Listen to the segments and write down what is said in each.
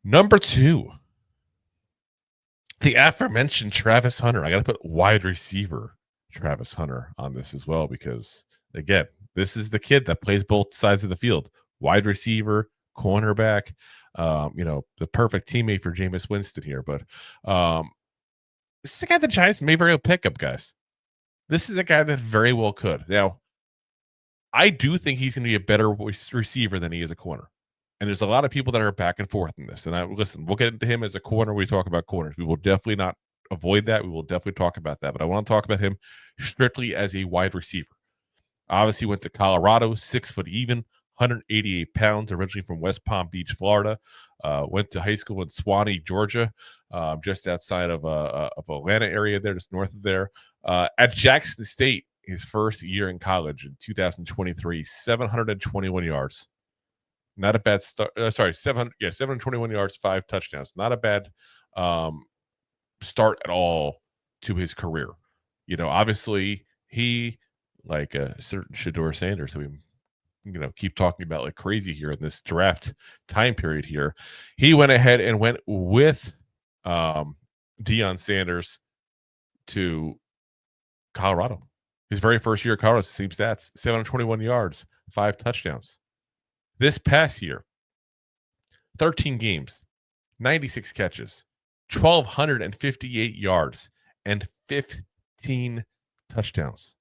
Number 2, the aforementioned Travis Hunter. I got to put wide receiver Travis Hunter on this as well because, again, this is the kid that plays both sides of the field. Wide receiver, cornerback, the perfect teammate for Jameis Winston here. But this is a guy the Giants may very well pick up, guys. This is a guy that very well could. Now, I do think he's going to be a better receiver than he is a corner. And there's a lot of people that are back and forth in this. And listen, we'll get into him as a corner when we talk about corners. We will definitely not avoid that. We will definitely talk about that. But I want to talk about him strictly as a wide receiver. Obviously went to Colorado, 6 foot even, 188 pounds, originally from West Palm Beach, Florida. Went to high school in Swanee, Georgia, just outside of Atlanta area there, just north of there. At Jackson State, his first year in college in 2023, 721 yards. Not a bad start. 721 yards, 5 touchdowns. Not a bad start at all to his career. Obviously he, like a certain Shedeur Sanders, that we keep talking about like crazy here in this draft time period here. He went ahead and went with Deion Sanders to Colorado. His very first year at Colorado, same stats, 721 yards, 5 touchdowns. This past year, 13 games, 96 catches, 1,258 yards, and 15 touchdowns.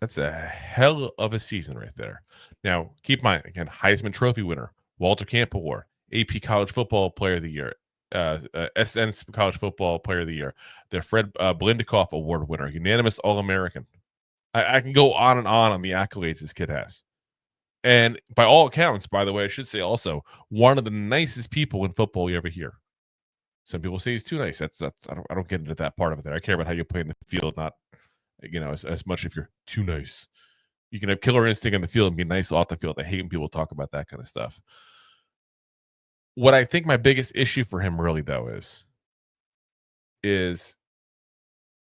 That's a hell of a season right there. Now, keep in mind, again, Heisman Trophy winner, Walter Camp Award, AP College Football Player of the Year, SN College Football Player of the Year, the Fred Blindikoff Award winner, unanimous All-American. I can go on and on the accolades this kid has. And by all accounts, by the way, I should say also, one of the nicest people in football you ever hear. Some people say he's too nice. That's I don't get into that part of it there. I care about how you play in the field, not as much if you're too nice. You can have killer instinct on the field and be nice off the field. I hate when people talk about that kind of stuff. What I think my biggest issue for him really though is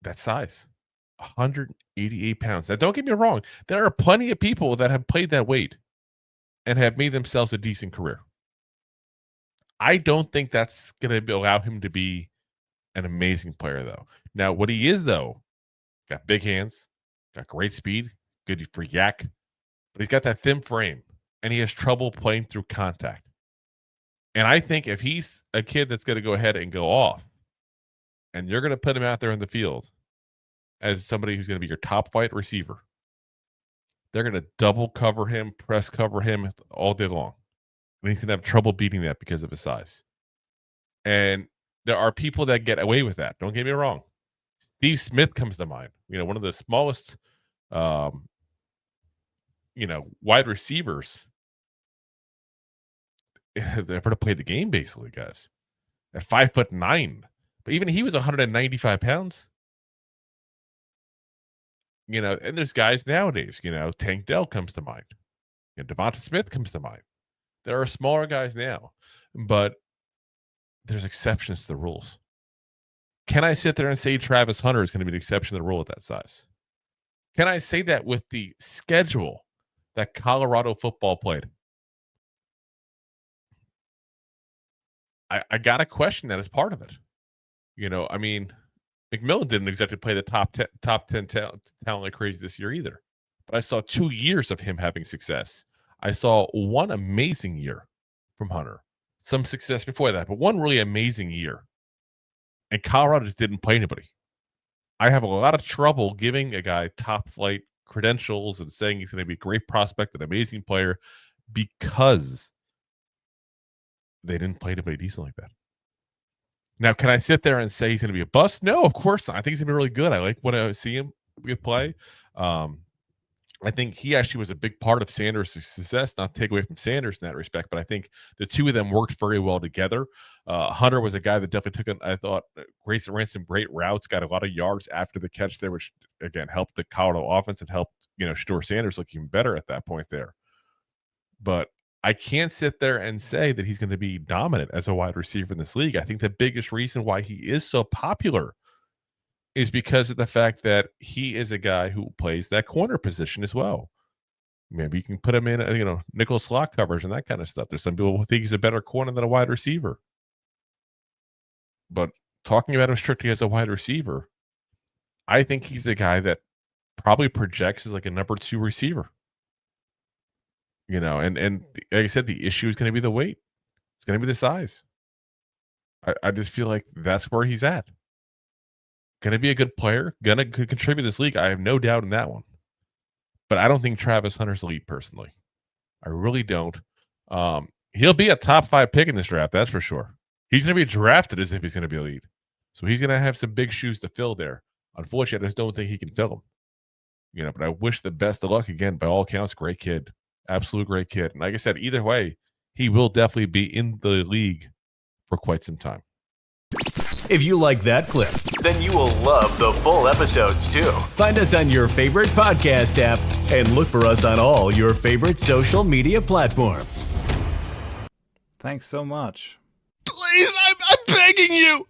that size. 188 pounds. Now, don't get me wrong. There are plenty of people that have played that weight and have made themselves a decent career. I don't think that's going to allow him to be an amazing player, though. Now, what he is, though, got big hands, got great speed, good for yak, but he's got that thin frame, and he has trouble playing through contact. And I think if he's a kid that's going to go ahead and go off, and you're going to put him out there in the field as somebody who's going to be your top flight receiver, they're going to double cover him, press cover him all day long. And he's going to have trouble beating that because of his size. And there are people that get away with that. Don't get me wrong. Steve Smith comes to mind. One of the smallest, wide receivers ever to play the game, basically, guys. At 5'9", but even he was 195 pounds. And there's guys nowadays. Tank Dell comes to mind. DeVonta Smith comes to mind. There are smaller guys now, but there's exceptions to the rules. Can I sit there and say Travis Hunter is going to be an exception to the rule at that size? Can I say that with the schedule that Colorado football played? I got to question that as part of it. McMillan didn't exactly play the top 10 talent like crazy this year either. But I saw 2 years of him having success. I saw one amazing year from Hunter. Some success before that, but one really amazing year. And Colorado just didn't play anybody. I have a lot of trouble giving a guy top flight credentials and saying he's going to be a great prospect, an amazing player, because they didn't play anybody decent like that. Now, can I sit there and say he's going to be a bust? No, of course not. I think he's going to be really good. I like when I see him play. I think he actually was a big part of Sanders' success, not to take away from Sanders in that respect, but I think the two of them worked very well together. Hunter was a guy that definitely ran some great routes, got a lot of yards after the catch there, which, again, helped the Colorado offense and helped, Shedeur Sanders look even better at that point there. But I can't sit there and say that he's going to be dominant as a wide receiver in this league. I think the biggest reason why he is so popular is because of the fact that he is a guy who plays that corner position as well. Maybe you can put him in, nickel slot coverage and that kind of stuff. There's some people who think he's a better corner than a wide receiver. But talking about him strictly as a wide receiver, I think he's a guy that probably projects as like a number 2 receiver. And like I said, the issue is going to be the weight. It's going to be the size. I just feel like that's where he's at. Going to be a good player, going to contribute to this league. I have no doubt in that one. But I don't think Travis Hunter's elite personally. I really don't. He'll be a top 5 pick in this draft, that's for sure. He's going to be drafted as if he's going to be elite. So he's going to have some big shoes to fill there. Unfortunately, I just don't think he can fill them. But I wish the best of luck again. By all accounts, great kid. Absolute great kid. And like I said, either way, he will definitely be in the league for quite some time. If you like that clip, then you will love the full episodes too. Find us on your favorite podcast app and look for us on all your favorite social media platforms. Thanks so much. Please, I'm begging you.